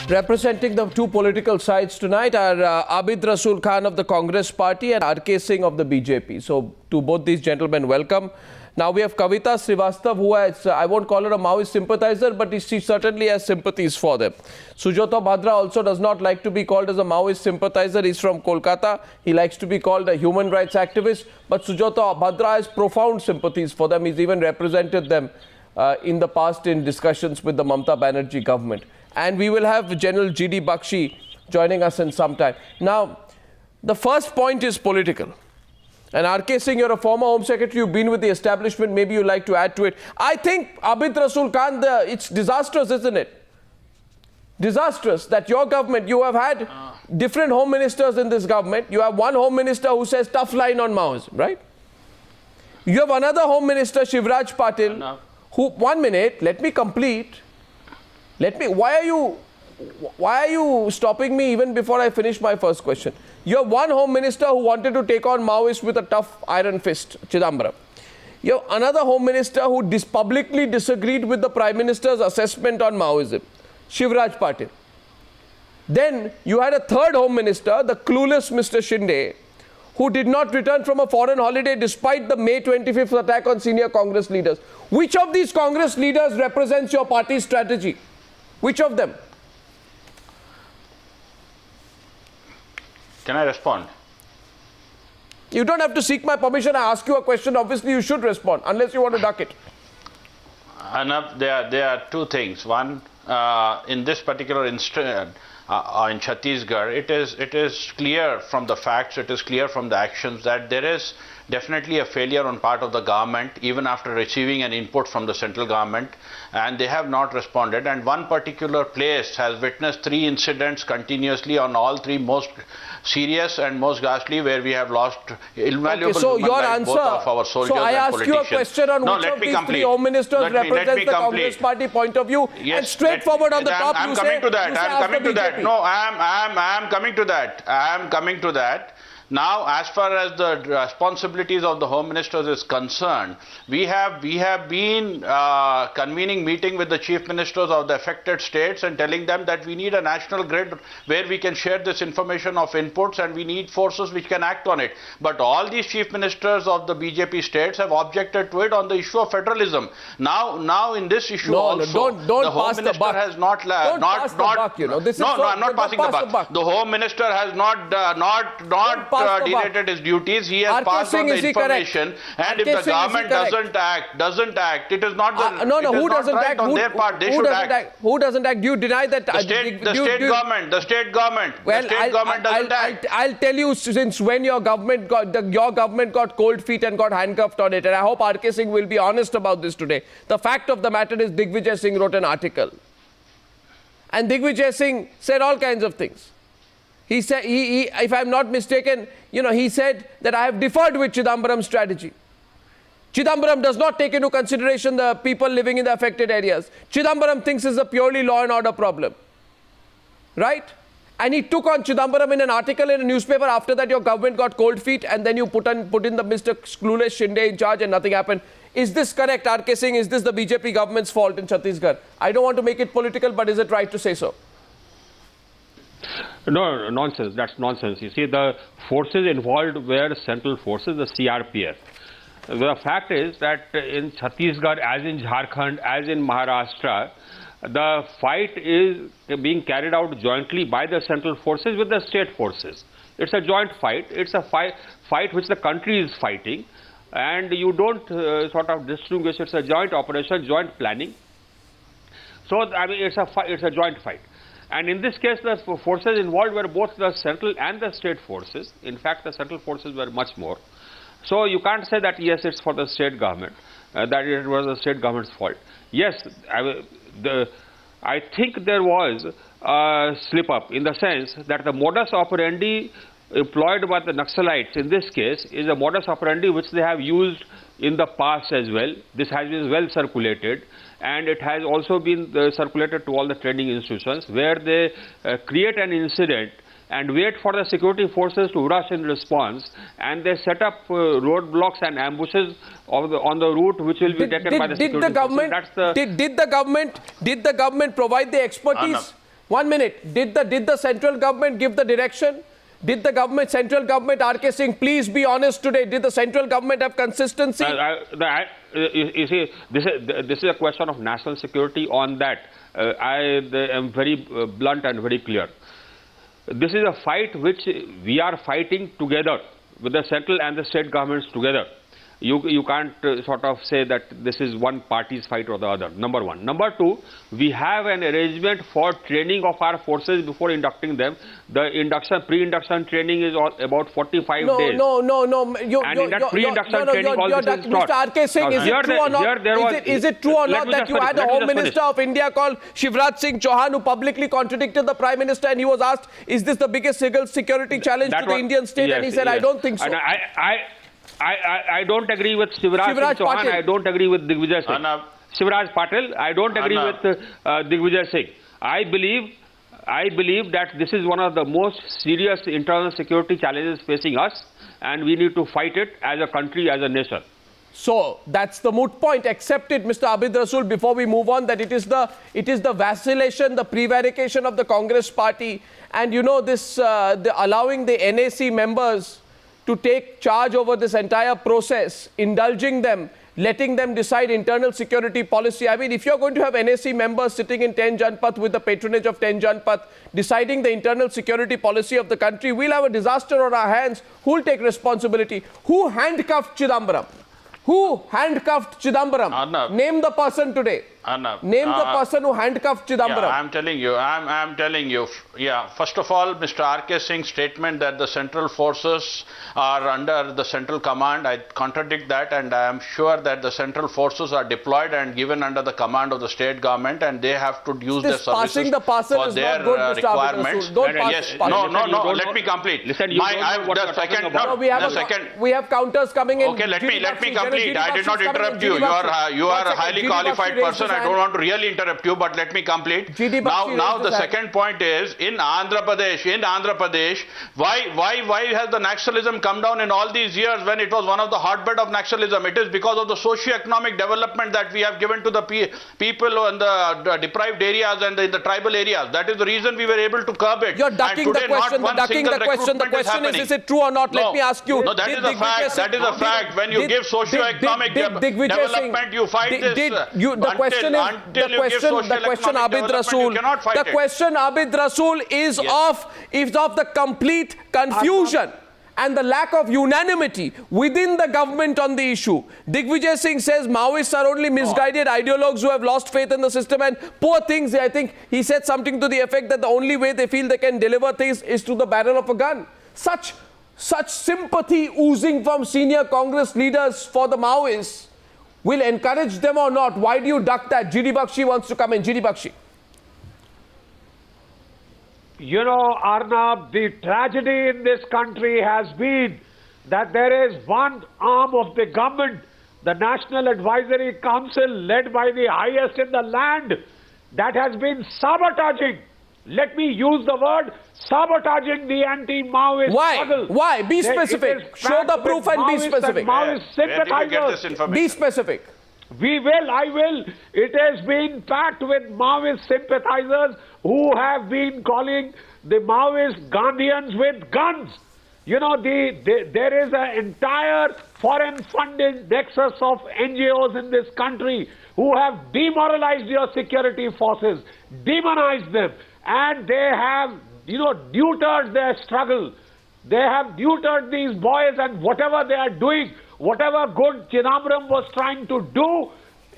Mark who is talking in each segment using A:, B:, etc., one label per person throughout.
A: Representing the two political sides tonight are Abid Rasool Khan of the Congress Party and K Singh of the BJP. So to both these gentlemen, welcome. Now we have Kavita Srivastava, who has, I won't call her a Maoist sympathizer, but she certainly has sympathies for them. Sujato Bhadra also does not like to be called as a Maoist sympathizer. He's from Kolkata. He likes to be called a human rights activist. But Sujato Bhadra has profound sympathies for them. He's even represented them in the past in discussions with the Mamata Banerjee government. And we will have General D Bakshi joining us in some time. Now, the first point is political. And K Singh, you're a former Home Secretary, you've been with the establishment, maybe you'd like to add to it. I think, Abid Rasool Khan, it's disastrous, isn't it? Disastrous that your government, you have had different home ministers in this government. You have one home minister who says tough line on Maoism, right? You have another home minister, Shivraj Patil, who, 1 minute, let me complete. Why are you stopping me even before I finish my first question? You have one home minister who wanted to take on Maoists with a tough iron fist, Chidambaram. You have another home minister who publicly disagreed with the Prime Minister's assessment on Maoism, Shivraj Patil. Then you had a third home minister, the clueless Mr. Shinde, who did not return from a foreign holiday despite the May 25th attack on senior Congress leaders. Which of these Congress leaders represents your party's strategy? Which of them?
B: Can I respond?
A: You don't have to seek my permission. I ask you a question. Obviously, you should respond, unless you want to duck it.
B: Arnab, there are two things. One, in this particular instance, in Chhattisgarh, it is clear from the facts, it is clear from the actions that there is definitely a failure on part of the government, even after receiving an input from the central government, and they have not responded. And one particular place has witnessed 3 incidents continuously, on all 3 most serious and most ghastly, where we have lost invaluable human lives, both of our soldiers and politicians.
A: So I ask you a question on which of these 3 home ministers represents the Congress party point of view, and straightforward on the top
B: I'm coming to that. No, I am coming to that. I am coming to that. Now, as far as the responsibilities of the Home Ministers is concerned, we have been convening meeting with the Chief Ministers of the affected states and telling them that we need a national grid where we can share this information of inputs, and we need forces which can act on it. But all these Chief Ministers of the BJP states have objected to it on the issue of federalism. Now in this issue
A: don't
B: the Home
A: pass
B: Minister
A: the buck.
B: has not...
A: I'm
B: not passing the buck. The Home Minister has not deleted his duties. He has passed on the information, and if the government doesn't act, it is not the
A: who doesn't act
B: on their part. They should act.
A: Who doesn't act? Do you deny that
B: the state government doesn't act?
A: I'll tell you since when your government got cold feet and got handcuffed on it, and I hope K Singh will be honest about this today. The fact of the matter is Digvijay Singh wrote an article, and Digvijay Singh said all kinds of things. He said, if I'm not mistaken, he said that I have differed with Chidambaram's strategy. Chidambaram does not take into consideration the people living in the affected areas. Chidambaram thinks it's a purely law and order problem. Right? And he took on Chidambaram in an article in a newspaper. After that, your government got cold feet, and then you put in the Mr. Clueless Shinde in charge, and nothing happened. Is this correct, K Singh? Is this the BJP government's fault in Chhattisgarh? I don't want to make it political, but is it right to say so?
C: No, nonsense. That's nonsense. You see, the forces involved were central forces, the CRPF. The fact is that in Chhattisgarh, as in Jharkhand, as in Maharashtra, the fight is being carried out jointly by the central forces with the state forces. It's a joint fight. It's a fight which the country is fighting, and you don't sort of distinguish. It's a joint operation, joint planning. So, I mean, it's a joint fight. And in this case, the forces involved were both the central and the state forces. In fact, the central forces were much more. So you can't say that, yes, it's for the state government, that it was the state government's fault. Yes, I think there was a slip-up in the sense that the modus operandi employed by the Naxalites in this case is a modus operandi which they have used in the past as well. This has been well circulated, and it has also been circulated to all the training institutions, where they create an incident and wait for the security forces to rush in response, and they set up roadblocks and ambushes on the route which will be taken by the security forces.
A: Did the government provide the expertise? 1 minute. Did the central government give the direction? Did the central government, RK Singh, please be honest today, did the central government have consistency?
C: You see, this is a question of national security. On that, I am very blunt and very clear. This is a fight which we are fighting together with the central and the state governments together. You can't sort of say that this is one party's fight or the other, number one. Number two, we have an arrangement for training of our forces before inducting them. The pre-induction training is about 45 days.
A: No.
C: And in that pre-induction training, all this is taught.
A: Mr. RK Singh, is it true or not? Is it true or not that you had a Home Minister of India called Shivraj Singh Chauhan who publicly contradicted the Prime Minister, and he was asked, is this the biggest single security challenge to the Indian state?
C: Yes,
A: and he said, I don't think so.
C: And I don't agree with Shivraj Singh Chauhan. I don't agree with Digvijay Singh. Shivraj Patil, I don't agree with Digvijay Singh. I believe that this is one of the most serious internal security challenges facing us, and we need to fight it as a country, as a nation.
A: So that's the moot point. Accepted, Mr. Abid Rasool, before we move on, that it is the vacillation, the prevarication of the Congress party, and you know this allowing the NAC members to take charge over this entire process, indulging them, letting them decide internal security policy. I mean, if you're going to have NAC members sitting in 10 Janpath with the patronage of 10 Janpath, deciding the internal security policy of the country, we'll have a disaster on our hands. Who'll take responsibility? Who handcuffed Chidambaram? Who handcuffed Chidambaram?
B: Arnab.
A: Name the person today.
B: Arnab.
A: Name the person who handcuffed Chidambaram.
B: Yeah, I'm telling you. Yeah, first of all, Mr. RK Singh's statement that the central forces are under the central command, I contradict that, and I am sure that the central forces are deployed and given under the command of the state government, and they have to use their services for their requirements. Yes, no, let me complete.
C: Listen,
A: we have counters coming in.
B: Okay, let me complete. I did not interrupt you. You are a highly qualified person. I don't want to really interrupt you, but let me complete. Now the second point is, in Andhra Pradesh, why has the Naxalism come down in all these years when it was one of the hotbed of Naxalism? It is because of the socio-economic development that we have given to the people in the deprived areas and in the tribal areas. That is the reason we were able to curb it.
A: You're ducking the question. The question is it true or not?
B: No.
A: Let me ask you.
B: No, that is a fact. That is a fact. When you give socio-economic development, you fight this. The question, Abid Rasool, the question, Abid Rasool, is of the complete confusion and the lack of unanimity within the government on the issue. Digvijay Singh says Maoists are only misguided ideologues who have lost faith in the system, and poor things. I think he said something to the effect that the only way they feel they can deliver things is through the barrel of a gun. Such sympathy oozing from senior Congress leaders for the Maoists will encourage them or not? Why do you duck that? D Bakshi wants to come in. D Bakshi.
D: You know, Arnab, the tragedy in this country has been that there is one arm of the government, the National Advisory Council, led by the highest in the land, that has been sabotaging, let me use the word, sabotaging the anti-Maoist struggle.
A: Why? Be specific. Show the proof and be specific.
D: Maoist sympathizers.
A: Be specific.
D: I will. It has been packed with Maoist sympathizers who have been calling the Maoist Gandhians with guns. You know, there is an entire foreign funded nexus of NGOs in this country who have demoralized your security forces, demonized them, and they have, neutered their struggle. They have neutered these boys, and whatever they are doing, whatever good Chidambaram was trying to do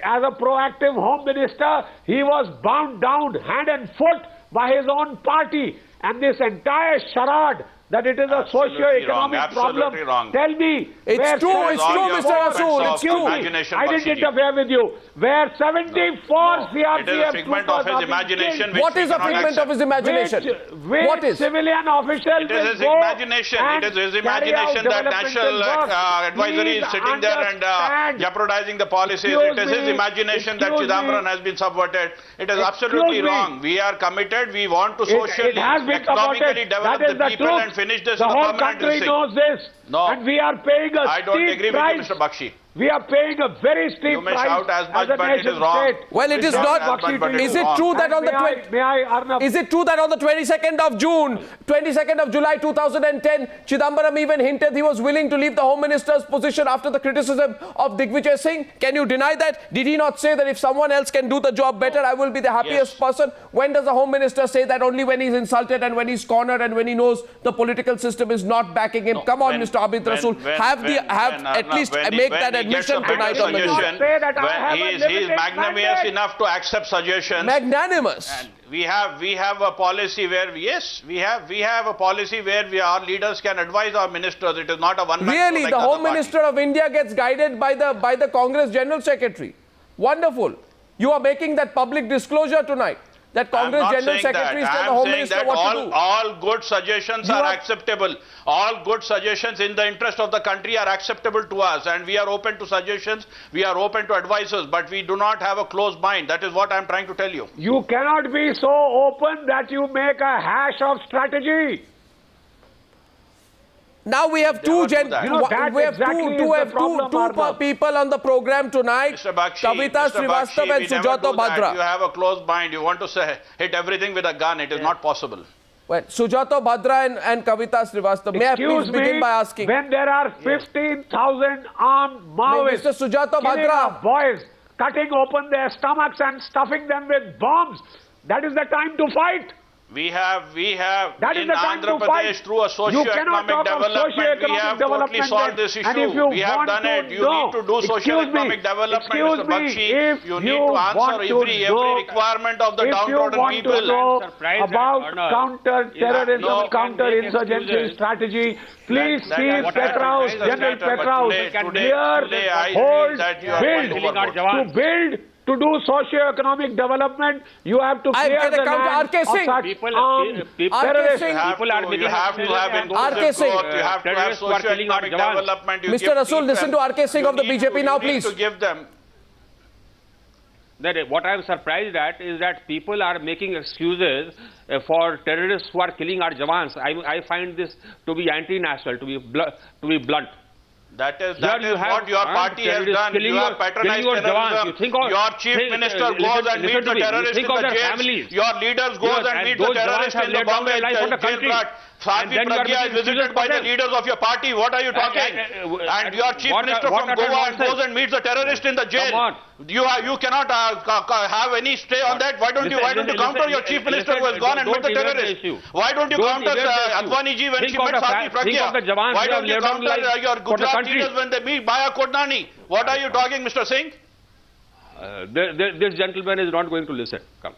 D: as a proactive Home Minister, he was bound down hand and foot by his own party. And this entire charade that it is a socio-economic problem.
B: Wrong.
D: Tell me.
A: It's true, Mr. Rasool.
D: It's true. I didn't interfere with you. Where 74 CRPF
B: it is a figment of his imagination.
A: What is a figment of his imagination?
D: What is? Civilian officials.
B: It is his imagination. It is his imagination that National Advisory is sitting there and jeopardizing the policies. It is his imagination that Chidambaram has been subverted. It is absolutely wrong. We are committed. We want to socially, economically develop the people and finish this.
D: The whole country knows this.
B: No.
D: And we are paying a
B: I don't agree with you, Mr. Bakshi.
D: We are paying a very steep
B: You may
D: price
B: shout as much,
D: a
B: but it is
D: nation
B: wrong.
D: state.
A: Well, it is
B: Shout
A: not.
B: as much, but it
A: Is
B: is
A: it
B: wrong.
A: true that on the
D: Arnab?
A: Is it true that on the 22nd of June, 22nd of July 2010, Chidambaram even hinted he was willing to leave the Home Minister's position after the criticism of Digvijay Singh? Can you deny that? Did he not say that if someone else can do the job better, I will be the happiest person? When does the Home Minister say that? Only when he's insulted and when he's cornered and when he knows the political system is not backing him. Come on, Mr. Abid Rasool, at least make that admission tonight on the news.
B: He is magnanimous enough to accept suggestions.
A: Magnanimous.
B: And we have a policy where we have a policy where our leaders can advise our ministers. It is not a one-man show
A: Really,
B: like
A: the
B: other
A: Home
B: parties.
A: Minister of India gets guided by the Congress General Secretary. Wonderful. You are making that public disclosure tonight. That Congress General Secretary is telling the Home Minister what to do.
B: All good suggestions are acceptable. All good suggestions in the interest of the country are acceptable to us, and we are open to suggestions, we are open to advices, but we do not have a closed mind. That is what I am trying to tell you.
D: You cannot be so open that you make a hash of strategy.
A: Now we have two people on the program tonight.
B: Mr. Bakshi,
A: Kavita Srivastava and Sujato Bhadra.
B: You have a closed mind. You want to hit everything with a gun. It is not possible.
A: Well, Sujato Bhadra and Kavita Srivastava. May I please begin by asking?
D: When there are 15,000 armed Maoists
A: Mr. Sujato
D: killing
A: Bhadra.
D: our boys, cutting open their stomachs and stuffing them with bombs, that is the time to fight.
B: We have
D: That is
B: in
D: the time
B: Andhra
D: to
B: Pradesh
D: fight.
B: through a socio-economic development, we have totally solved this issue. We have done it. You need to do socio-economic development, Mr. Bakshi. You need to answer every requirement of the downtrodden people.
D: If you want to know about counter-terrorism, counter-insurgency strategy, please see Petraus, General Petraus. Here, to do socio-economic development, you have to clear the land
A: RK Singh.
D: terrorists.
B: You have to have inclusive growth. You have to have socio-economic development.
A: Mr. Rasool, listen to RK Singh of the BJP now, please.
B: You need to give them.
C: What I am surprised at is that people are making excuses for terrorists who are killing our Jawans. I find this to be anti-national, to be blunt.
B: That is what your party has done. You have patronized terrorism. Your chief minister goes and meets the terrorists in the jails. Your leaders goes and meet the terrorists in the Bombay jail. Sadhvi Pragya is visited by the leaders of your party. What are you talking? And your chief minister from Goa goes and meets the terrorist in the jail. You cannot have any stay on that. Why don't you counter your chief minister who has gone and met the terrorist? Why don't you counter Advani ji when she met Sadhvi Pragya? Why don't you counter your Gujarat leaders when they meet Maya Kodnani? What are you talking, Mr. Singh?
C: This gentleman is not going to listen. Come.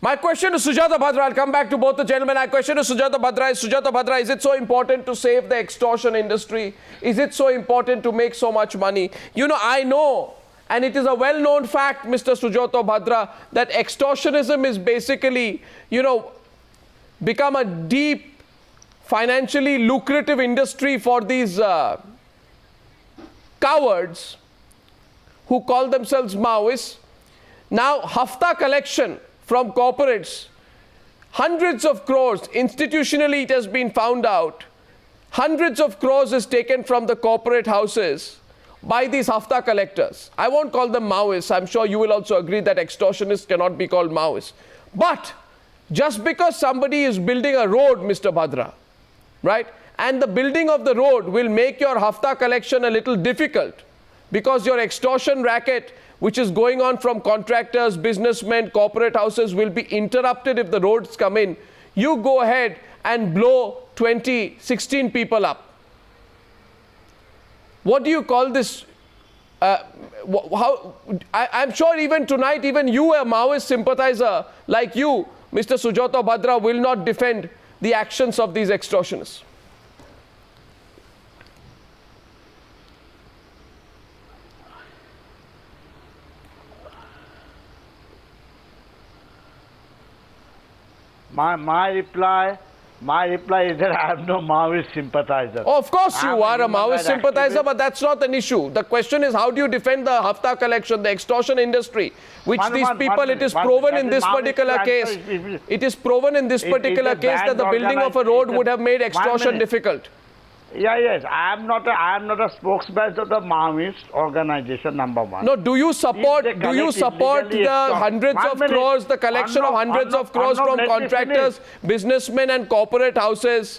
A: My question to Sujato Bhadra, I'll come back to both the gentlemen. My question to Sujato Bhadra, is it so important to save the extortion industry? Is it so important to make so much money? You know, I know, and it is a well-known fact, Mr. Sujato Bhadra, that extortionism is basically, become a deep, financially lucrative industry for these cowards who call themselves Maoists. Now, hafta collection from corporates, hundreds of crores, institutionally it has been found out, hundreds of crores is taken from the corporate houses by these hafta collectors. I won't call them Maoists. I'm sure you will also agree that extortionists cannot be called Maoists. But just because somebody is building a road, Mr. Bhadra, right, and the building of the road will make your hafta collection a little difficult because your extortion racket, which is going on from contractors, businessmen, corporate houses, will be interrupted if the roads come in. You go ahead and blow 16 people up. What do you call this? I'm sure even tonight, even you, a Maoist sympathizer like you, Mr. Sujato Bhadra, will not defend the actions of these extortionists.
E: My reply is that I am no Maoist sympathizer.
A: Oh, of course you are a Maoist sympathizer, but that's not an issue. The question is, how do you defend the hafta collection, the extortion industry, which these people, it is proven in this particular case, it is proven in this particular case that the building of a road would have made extortion difficult.
E: Yes. I am not a spokesman of the Maoist organization, number one.
A: No, do you support
E: If they
A: the hundreds
E: One
A: of
E: minute.
A: crores, the collection of hundreds of crores
E: Arnab,
A: from
E: let me
A: contractors, businessmen and corporate houses?